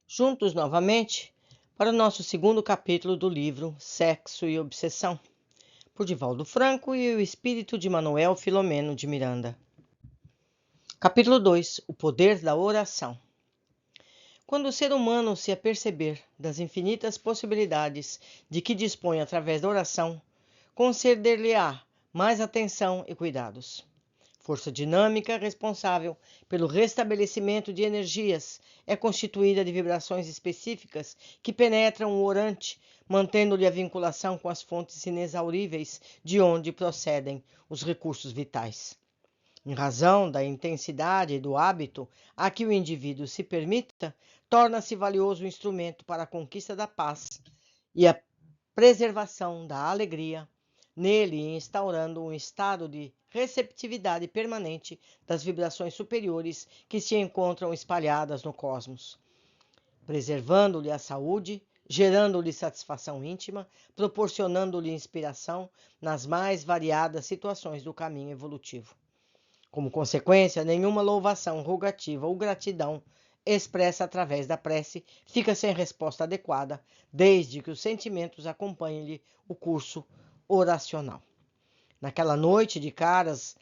juntos novamente para o nosso segundo capítulo do livro Sexo e Obsessão, por Divaldo Franco e o espírito de Manuel Filomeno de Miranda. Capítulo 2. O poder da oração. Quando o ser humano se aperceber das infinitas possibilidades de que dispõe através da oração, conceder-lhe-á mais atenção e cuidados. Força dinâmica responsável pelo restabelecimento de energias é constituída de vibrações específicas que penetram o orante, mantendo-lhe a vinculação com as fontes inexauríveis de onde procedem os recursos vitais. Em razão da intensidade do hábito a que o indivíduo se permita, torna-se valioso instrumento para a conquista da paz e a preservação da alegria, nele instaurando um estado de receptividade permanente das vibrações superiores que se encontram espalhadas no cosmos, preservando-lhe a saúde, gerando-lhe satisfação íntima, proporcionando-lhe inspiração nas mais variadas situações do caminho evolutivo. Como consequência, nenhuma louvação, rogativa ou gratidão expressa através da prece fica sem resposta adequada, desde que os sentimentos acompanhem-lhe o curso oracional. Naquela noite de caras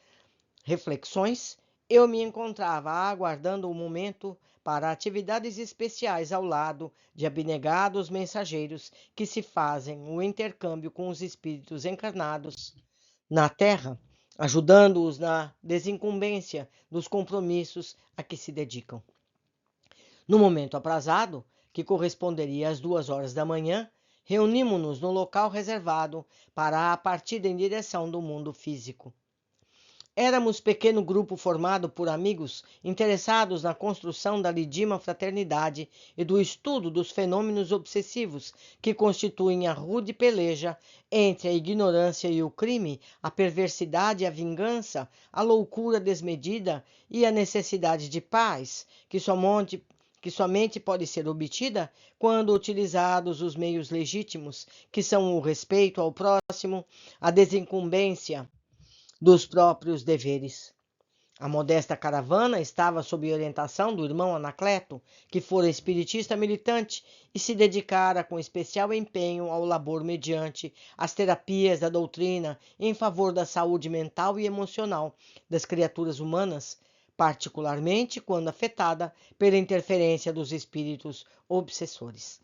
reflexões, eu me encontrava aguardando o momento para atividades especiais ao lado de abnegados mensageiros que se fazem o intercâmbio com os espíritos encarnados na Terra, ajudando-os na desincumbência dos compromissos a que se dedicam. No momento aprazado, que corresponderia às 2 horas da manhã, reunimos-nos no local reservado para a partida em direção do mundo físico. Éramos pequeno grupo formado por amigos interessados na construção da lidima fraternidade e do estudo dos fenômenos obsessivos que constituem a rude peleja entre a ignorância e o crime, a perversidade e a vingança, a loucura desmedida e a necessidade de paz, que somente pode ser obtida quando utilizados os meios legítimos, que são o respeito ao próximo, a desincumbência dos próprios deveres. A modesta caravana estava sob orientação do irmão Anacleto, que fora espiritista militante e se dedicara com especial empenho ao labor mediante as terapias da doutrina em favor da saúde mental e emocional das criaturas humanas, particularmente quando afetada pela interferência dos espíritos obsessores.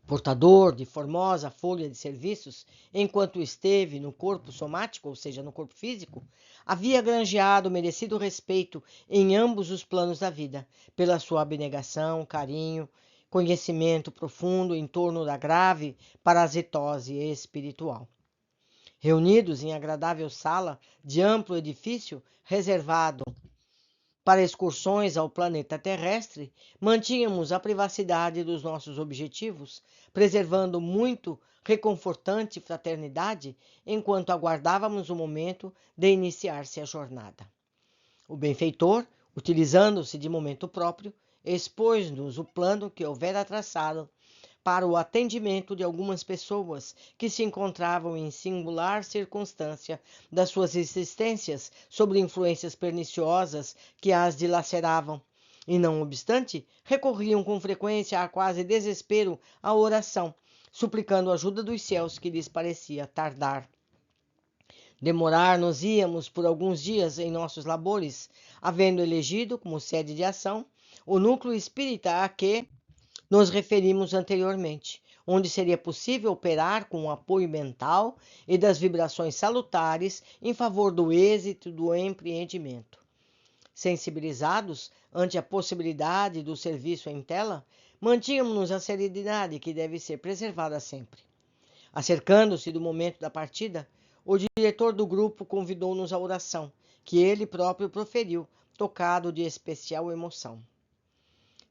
Portador de formosa folha de serviços, enquanto esteve no corpo somático, ou seja, no corpo físico, havia granjeado merecido respeito em ambos os planos da vida, pela sua abnegação, carinho, conhecimento profundo em torno da grave parasitose espiritual. Reunidos em agradável sala de amplo edifício reservado para excursões ao planeta terrestre, mantínhamos a privacidade dos nossos objetivos, preservando muito reconfortante fraternidade enquanto aguardávamos o momento de iniciar-se a jornada. O benfeitor, utilizando-se de momento próprio, expôs-nos o plano que houvera traçado para o atendimento de algumas pessoas que se encontravam em singular circunstância das suas existências sob influências perniciosas que as dilaceravam, e não obstante, recorriam com frequência a quase desespero à oração, suplicando a ajuda dos céus que lhes parecia tardar. Demorar-nos-íamos por alguns dias em nossos labores, havendo elegido como sede de ação o núcleo espírita a que nos referimos anteriormente, onde seria possível operar com o apoio mental e das vibrações salutares em favor do êxito do empreendimento. Sensibilizados ante a possibilidade do serviço em tela, mantínhamos a serenidade que deve ser preservada sempre. Acercando-se do momento da partida, o diretor do grupo convidou-nos à oração, que ele próprio proferiu, tocado de especial emoção.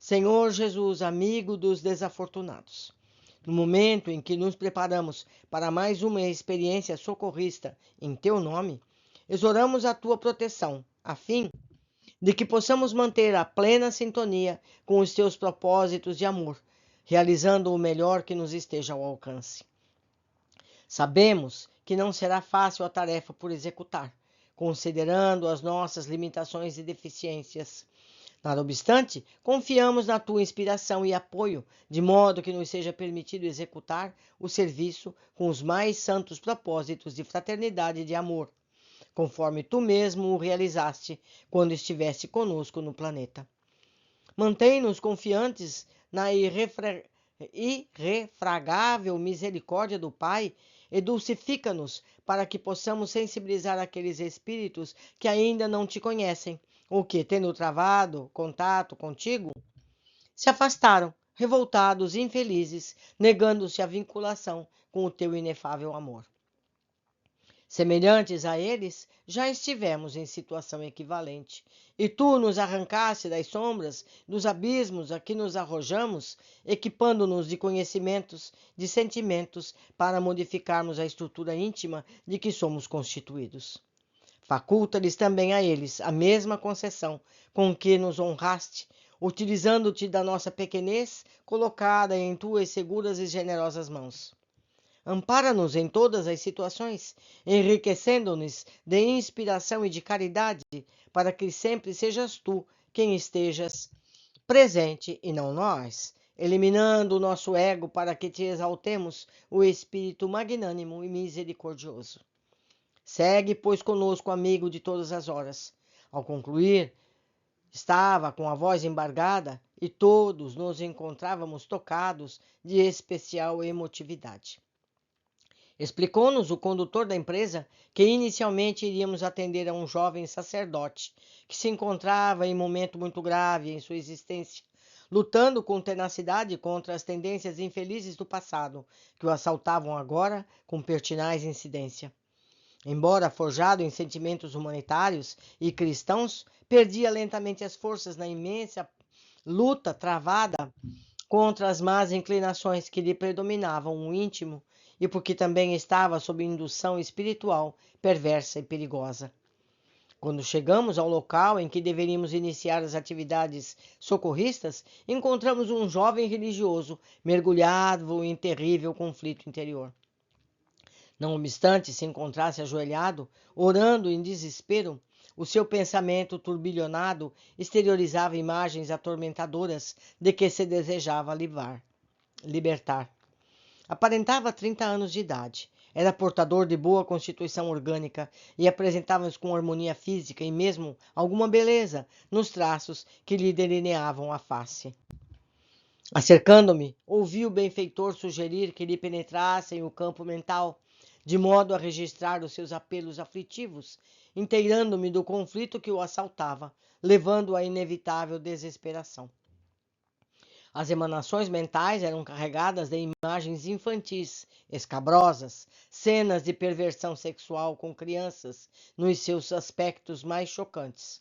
Senhor Jesus, amigo dos desafortunados, no momento em que nos preparamos para mais uma experiência socorrista em teu nome, exoramos a tua proteção, a fim de que possamos manter a plena sintonia com os teus propósitos de amor, realizando o melhor que nos esteja ao alcance. Sabemos que não será fácil a tarefa por executar, considerando as nossas limitações e deficiências. Nada obstante, confiamos na tua inspiração e apoio, de modo que nos seja permitido executar o serviço com os mais santos propósitos de fraternidade e de amor, conforme tu mesmo o realizaste quando estiveste conosco no planeta. Mantém-nos confiantes na irrefragável misericórdia do Pai e dulcifica-nos para que possamos sensibilizar aqueles espíritos que ainda não te conhecem, ou que, tendo travado contato contigo, se afastaram, revoltados e infelizes, negando-se à vinculação com o teu inefável amor. Semelhantes a eles, já estivemos em situação equivalente, e tu nos arrancaste das sombras, dos abismos a que nos arrojamos, equipando-nos de conhecimentos, de sentimentos, para modificarmos a estrutura íntima de que somos constituídos. Faculta-lhes também a eles a mesma concessão com que nos honraste, utilizando-te da nossa pequenez, colocada em tuas seguras e generosas mãos. Ampara-nos em todas as situações, enriquecendo-nos de inspiração e de caridade, para que sempre sejas tu quem estejas presente e não nós, eliminando o nosso ego para que te exaltemos o espírito magnânimo e misericordioso. Segue, pois, conosco, amigo de todas as horas. Ao concluir, estava com a voz embargada e todos nos encontrávamos tocados de especial emotividade. Explicou-nos o condutor da empresa que inicialmente iríamos atender a um jovem sacerdote que se encontrava em momento muito grave em sua existência, lutando com tenacidade contra as tendências infelizes do passado, que o assaltavam agora com pertinaz incidência. Embora forjado em sentimentos humanitários e cristãos, perdia lentamente as forças na imensa luta travada contra as más inclinações que lhe predominavam no íntimo e porque também estava sob indução espiritual perversa e perigosa. Quando chegamos ao local em que deveríamos iniciar as atividades socorristas, encontramos um jovem religioso mergulhado em terrível conflito interior. Não obstante se encontrasse ajoelhado, orando em desespero, o seu pensamento turbilhonado exteriorizava imagens atormentadoras de que se desejava libertar. Aparentava 30 anos de idade. Era portador de boa constituição orgânica e apresentava-se com harmonia física e mesmo alguma beleza nos traços que lhe delineavam a face. Acercando-me, ouvi o benfeitor sugerir que lhe penetrassem o campo mental, de modo a registrar os seus apelos aflitivos, inteirando-me do conflito que o assaltava, levando-o à inevitável desesperação. As emanações mentais eram carregadas de imagens infantis, escabrosas, cenas de perversão sexual com crianças, nos seus aspectos mais chocantes.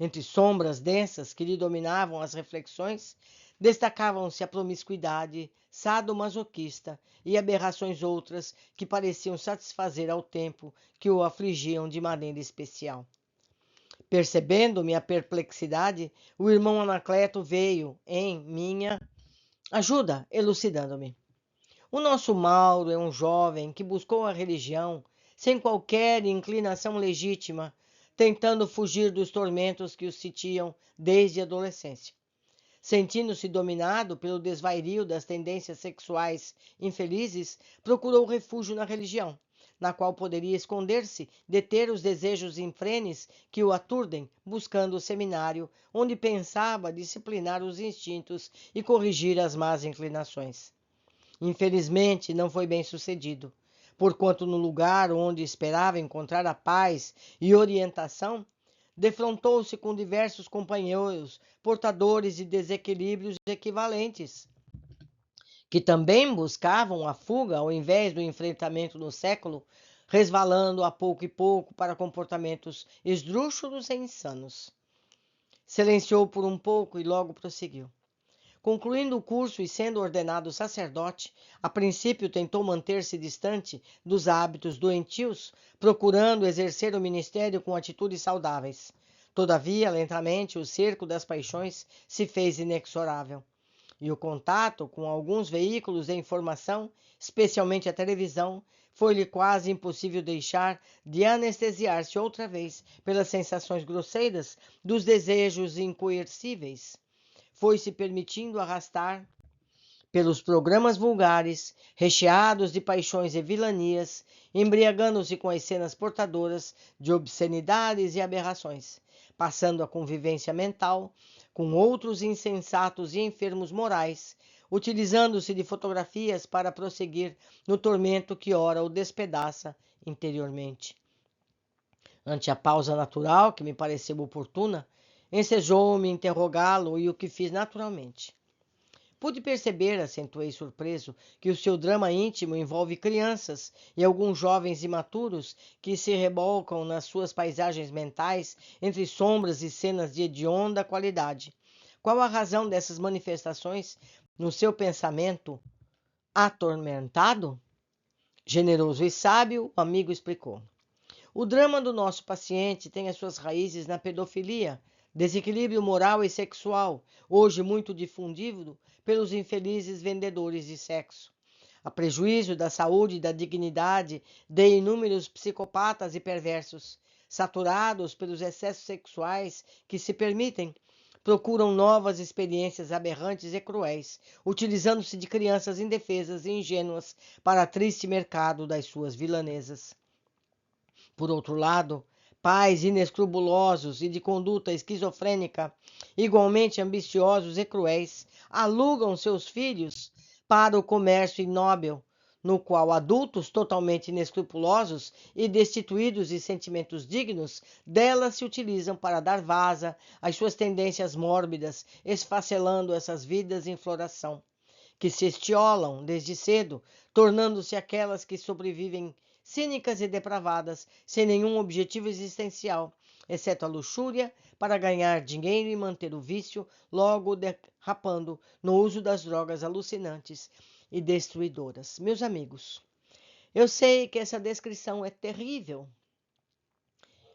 Entre sombras densas que lhe dominavam as reflexões, destacavam-se a promiscuidade sadomasoquista e aberrações outras que pareciam satisfazer ao tempo que o afligiam de maneira especial. Percebendo minha perplexidade, o irmão Anacleto veio em minha ajuda, elucidando-me. O nosso Mauro é um jovem que buscou a religião sem qualquer inclinação legítima, tentando fugir dos tormentos que o sitiam desde a adolescência. Sentindo-se dominado pelo desvario das tendências sexuais infelizes, procurou refúgio na religião, na qual poderia esconder-se, deter os desejos infrenes que o aturdem, buscando o seminário, onde pensava disciplinar os instintos e corrigir as más inclinações. Infelizmente, não foi bem sucedido, porquanto no lugar onde esperava encontrar a paz e orientação, defrontou-se com diversos companheiros portadores de desequilíbrios equivalentes, que também buscavam a fuga ao invés do enfrentamento no século, resvalando a pouco e pouco para comportamentos esdrúxulos e insanos. Silenciou por um pouco e logo prosseguiu. Concluindo o curso e sendo ordenado sacerdote, a princípio tentou manter-se distante dos hábitos doentios, procurando exercer o ministério com atitudes saudáveis. Todavia, lentamente, o cerco das paixões se fez inexorável. e o contato com alguns veículos de informação, especialmente a televisão, foi-lhe quase impossível deixar de anestesiar-se outra vez pelas sensações grosseiras dos desejos incoercíveis. Foi-se permitindo arrastar pelos programas vulgares, recheados de paixões e vilanias, embriagando-se com as cenas portadoras de obscenidades e aberrações, passando a convivência mental com outros insensatos e enfermos morais, utilizando-se de fotografias para prosseguir no tormento que ora o despedaça interiormente. Ante a pausa natural, que me pareceu oportuna, ensejou-me interrogá-lo e o que fiz naturalmente. Pude perceber, acentuei surpreso, que o seu drama íntimo envolve crianças e alguns jovens imaturos que se rebolcam nas suas paisagens mentais entre sombras e cenas de hedionda qualidade. Qual a razão dessas manifestações no seu pensamento atormentado? Generoso e sábio, o amigo explicou. O drama do nosso paciente tem as suas raízes na pedofilia, desequilíbrio moral e sexual, hoje muito difundido pelos infelizes vendedores de sexo. A prejuízo da saúde e da dignidade de inúmeros psicopatas e perversos, saturados pelos excessos sexuais que se permitem, procuram novas experiências aberrantes e cruéis, utilizando-se de crianças indefesas e ingênuas para o triste mercado das suas vilanesas. Por outro lado, pais inescrupulosos e de conduta esquizofrênica, igualmente ambiciosos e cruéis, alugam seus filhos para o comércio ignóbil, no qual adultos totalmente inescrupulosos e destituídos de sentimentos dignos delas se utilizam para dar vaza às suas tendências mórbidas, esfacelando essas vidas em floração, que se estiolam desde cedo, tornando-se aquelas que sobrevivem cínicas e depravadas, sem nenhum objetivo existencial, exceto a luxúria, para ganhar dinheiro e manter o vício, logo derrapando no uso das drogas alucinantes e destruidoras. Meus amigos, eu sei que essa descrição é terrível,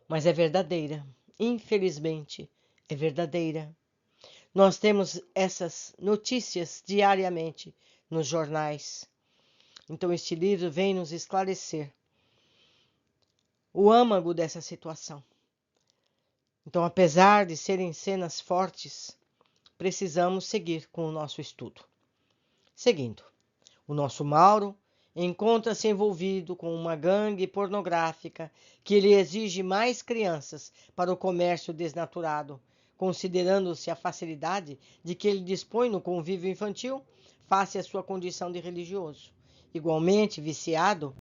mas é verdadeira. Infelizmente, é verdadeira. Nós temos essas notícias diariamente nos jornais. Então, este livro vem nos esclarecer o âmago dessa situação. Então, apesar de serem cenas fortes, precisamos seguir com o nosso estudo. Seguindo, o nosso Mauro encontra-se envolvido com uma gangue pornográfica que lhe exige mais crianças para o comércio desnaturado, considerando-se a facilidade de que ele dispõe no convívio infantil face à sua condição de religioso. Igualmente viciado,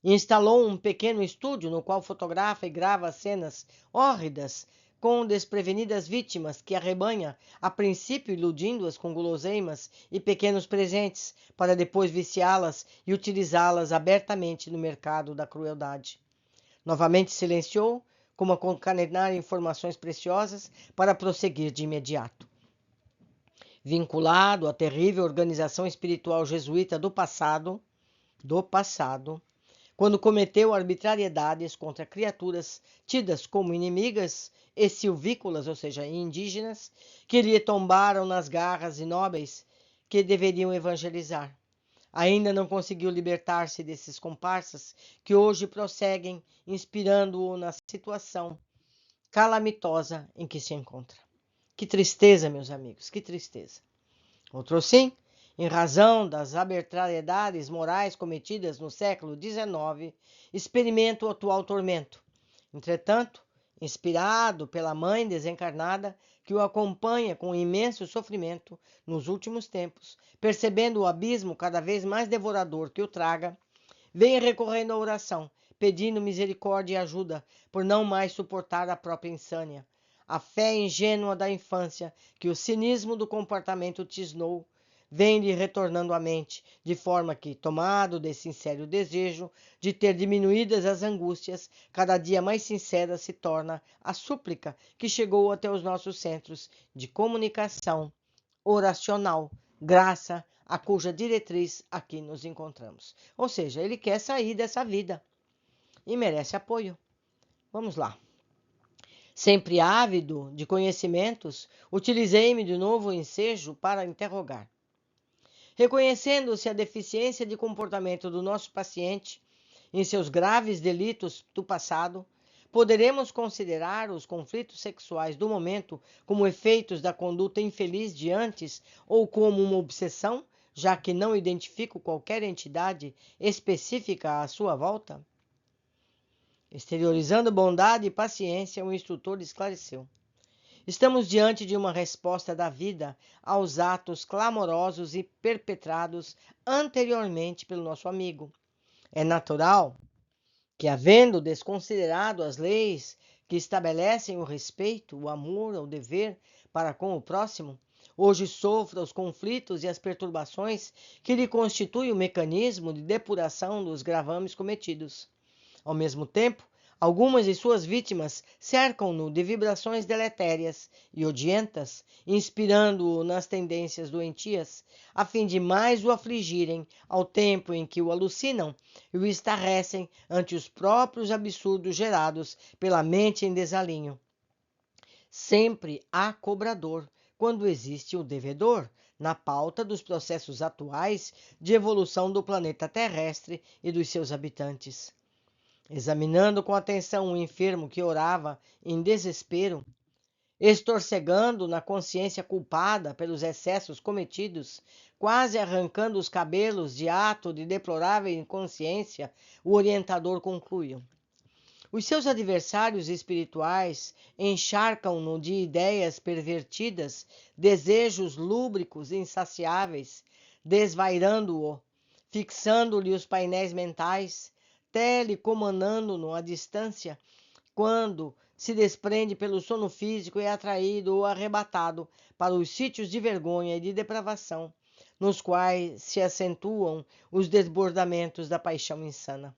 instalou um pequeno estúdio no qual fotografa e grava cenas hórridas com desprevenidas vítimas que arrebanha, a princípio iludindo-as com guloseimas e pequenos presentes, para depois viciá-las e utilizá-las abertamente no mercado da crueldade. Novamente silenciou, como a concatenar informações preciosas, para prosseguir de imediato. Vinculado à terrível organização espiritual jesuíta do passado, quando cometeu arbitrariedades contra criaturas tidas como inimigas e silvícolas, ou seja, indígenas, que lhe tombaram nas garras inóbeis que deveriam evangelizar. Ainda não conseguiu libertar-se desses comparsas que hoje prosseguem, inspirando-o na situação calamitosa em que se encontra. Que tristeza, meus amigos, que tristeza. Outro sim, em razão das arbitrariedades morais cometidas no século XIX, experimenta o atual tormento. Entretanto, inspirado pela mãe desencarnada que o acompanha com imenso sofrimento nos últimos tempos, percebendo o abismo cada vez mais devorador que o traga, vem recorrendo à oração, pedindo misericórdia e ajuda por não mais suportar a própria insânia. A fé ingênua da infância que o cinismo do comportamento tisnou vem-lhe retornando à mente, de forma que, tomado de sincero desejo de ter diminuídas as angústias, cada dia mais sincera se torna a súplica que chegou até os nossos centros de comunicação oracional, graça a cuja diretriz aqui nos encontramos. Ou seja, ele quer sair dessa vida e merece apoio. Vamos lá. Sempre ávido de conhecimentos, utilizei-me de novo o ensejo para interrogar. Reconhecendo-se a deficiência de comportamento do nosso paciente em seus graves delitos do passado, poderemos considerar os conflitos sexuais do momento como efeitos da conduta infeliz de antes ou como uma obsessão, já que não identifico qualquer entidade específica à sua volta? Exteriorizando bondade e paciência, o instrutor esclareceu. Estamos diante de uma resposta da vida aos atos clamorosos e perpetrados anteriormente pelo nosso amigo. É natural que, havendo desconsiderado as leis que estabelecem o respeito, o amor, o dever para com o próximo, hoje sofra os conflitos e as perturbações que lhe constituem o mecanismo de depuração dos gravames cometidos. Ao mesmo tempo, algumas de suas vítimas cercam-no de vibrações deletérias e odientas, inspirando-o nas tendências doentias, a fim de mais o afligirem ao tempo em que o alucinam e o estarrecem ante os próprios absurdos gerados pela mente em desalinho. Sempre há cobrador, quando existe o devedor, na pauta dos processos atuais de evolução do planeta terrestre e dos seus habitantes. Examinando com atenção o enfermo que orava em desespero, estorcegando na consciência culpada pelos excessos cometidos, quase arrancando os cabelos de ato de deplorável inconsciência, o orientador concluiu. Os seus adversários espirituais encharcam-no de ideias pervertidas, desejos lúbricos insaciáveis, desvairando-o, fixando-lhe os painéis mentais, telecomandando-no à distância, quando se desprende pelo sono físico e é atraído ou arrebatado para os sítios de vergonha e de depravação, nos quais se acentuam os desbordamentos da paixão insana.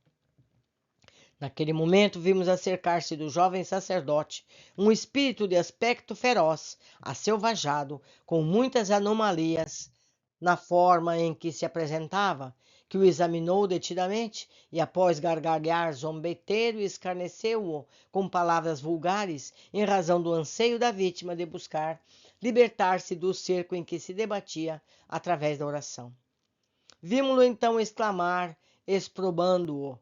Naquele momento vimos acercar-se do jovem sacerdote um espírito de aspecto feroz, aselvajado, com muitas anomalias na forma em que se apresentava, que o examinou detidamente e, após gargalhar zombeteiro, escarneceu-o com palavras vulgares em razão do anseio da vítima de buscar libertar-se do cerco em que se debatia através da oração. Vimo-lo então exclamar, exprobando-o: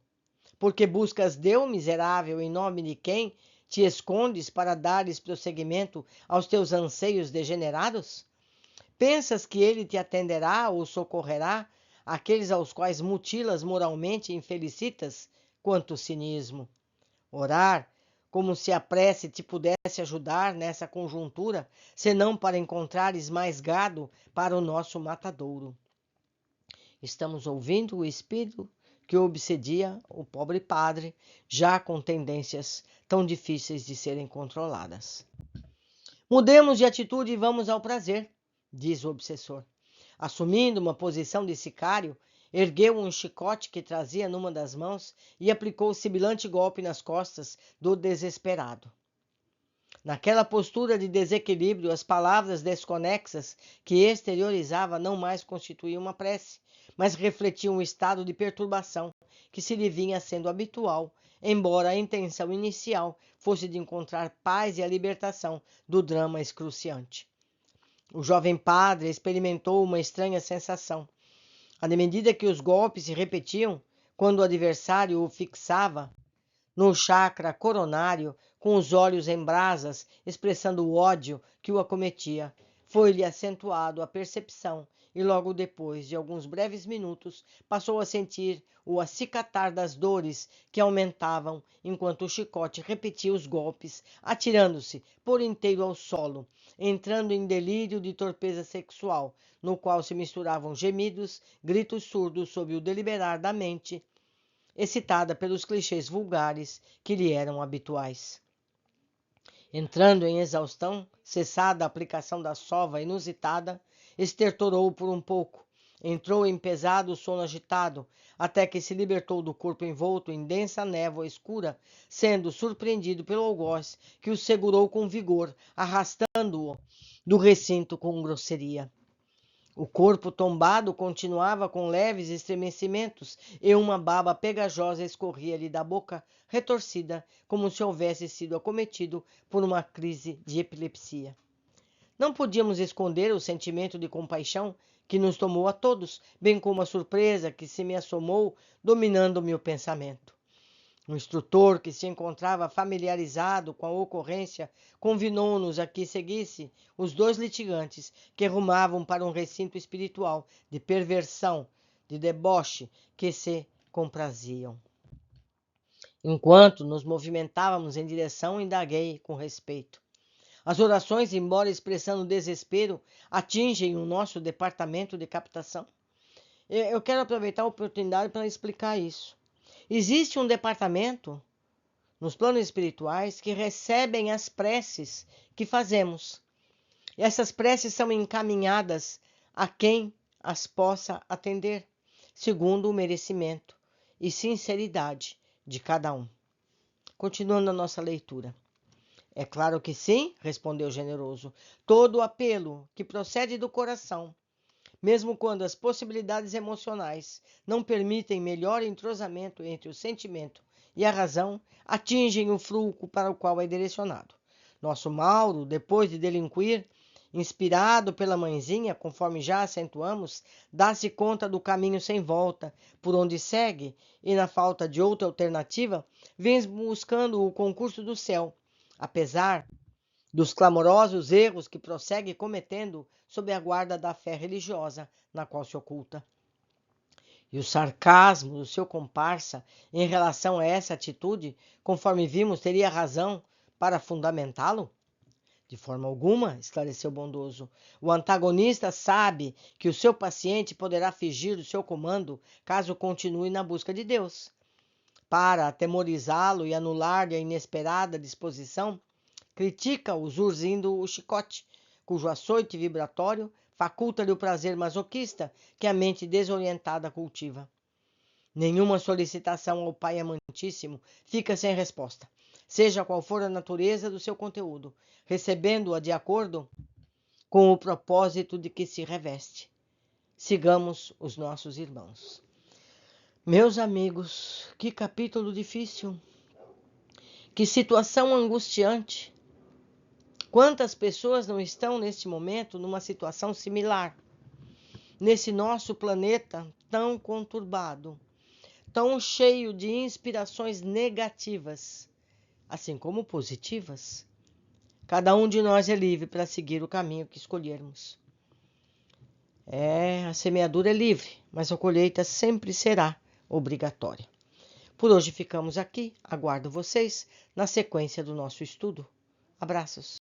porque buscas Deus, miserável, em nome de quem te escondes para dares prosseguimento aos teus anseios degenerados? Pensas que ele te atenderá ou socorrerá aqueles aos quais mutilas moralmente e infelicitas? Quanto cinismo! Orar, como se a prece te pudesse ajudar nessa conjuntura, senão para encontrares mais gado para o nosso matadouro. Estamos ouvindo o espírito que obsedia o pobre padre, já com tendências tão difíceis de serem controladas. Mudemos de atitude e vamos ao prazer, diz o obsessor. Assumindo uma posição de sicário, ergueu um chicote que trazia numa das mãos e aplicou o sibilante golpe nas costas do desesperado. Naquela postura de desequilíbrio, as palavras desconexas que exteriorizava não mais constituíam uma prece, mas refletiam um estado de perturbação que se lhe vinha sendo habitual, embora a intenção inicial fosse de encontrar paz e a libertação do drama excruciante. O jovem padre experimentou uma estranha sensação. À medida que os golpes se repetiam, quando o adversário o fixava no chakra coronário, com os olhos em brasas, expressando o ódio que o acometia, foi-lhe acentuado a percepção e logo depois de alguns breves minutos passou a sentir o acicatar das dores que aumentavam enquanto o chicote repetia os golpes, atirando-se por inteiro ao solo, entrando em delírio de torpeza sexual, no qual se misturavam gemidos, gritos surdos sob o deliberar da mente, excitada pelos clichês vulgares que lhe eram habituais. Entrando em exaustão, cessada a aplicação da sova inusitada, estertorou por um pouco, entrou em pesado sono agitado, até que se libertou do corpo envolto em densa névoa escura, sendo surpreendido pelo algoz, que o segurou com vigor, arrastando-o do recinto com grosseria. O corpo tombado continuava com leves estremecimentos e uma baba pegajosa escorria-lhe da boca, retorcida, como se houvesse sido acometido por uma crise de epilepsia. Não podíamos esconder o sentimento de compaixão que nos tomou a todos, bem como a surpresa que se me assomou, dominando-me o pensamento. O instrutor, que se encontrava familiarizado com a ocorrência, convidou-nos a que seguisse os dois litigantes que rumavam para um recinto espiritual de perversão, de deboche, que se compraziam. Enquanto nos movimentávamos em direção, indaguei com respeito. As orações, embora expressando desespero, atingem o nosso departamento de captação? Eu quero aproveitar a oportunidade para explicar isso. Existe um departamento nos planos espirituais que recebem as preces que fazemos. E essas preces são encaminhadas a quem as possa atender, segundo o merecimento e sinceridade de cada um. Continuando a nossa leitura. É claro que sim, respondeu o generoso. Todo apelo que procede do coração, mesmo quando as possibilidades emocionais não permitem melhor entrosamento entre o sentimento e a razão, atingem o fruto para o qual é direcionado. Nosso Mauro, depois de delinquir, inspirado pela mãezinha, conforme já acentuamos, dá-se conta do caminho sem volta, por onde segue, e na falta de outra alternativa, vem buscando o concurso do céu, apesar dos clamorosos erros que prossegue cometendo sob a guarda da fé religiosa na qual se oculta. E o sarcasmo do seu comparsa em relação a essa atitude, conforme vimos, teria razão para fundamentá-lo? De forma alguma, esclareceu o bondoso. O antagonista sabe que o seu paciente poderá fugir do seu comando caso continue na busca de Deus. Para atemorizá-lo e anular-lhe a inesperada disposição, critica-o urzindo o chicote, cujo açoite vibratório faculta-lhe o prazer masoquista que a mente desorientada cultiva. Nenhuma solicitação ao Pai Amantíssimo fica sem resposta, seja qual for a natureza do seu conteúdo, recebendo-a de acordo com o propósito de que se reveste. Sigamos os nossos irmãos. Meus amigos, que capítulo difícil, que situação angustiante. Quantas pessoas não estão neste momento numa situação similar? Nesse nosso planeta tão conturbado, tão cheio de inspirações negativas, assim como positivas. Cada um de nós é livre para seguir o caminho que escolhermos. A semeadura é livre, mas a colheita sempre será obrigatória. Por hoje ficamos aqui. Aguardo vocês na sequência do nosso estudo. Abraços.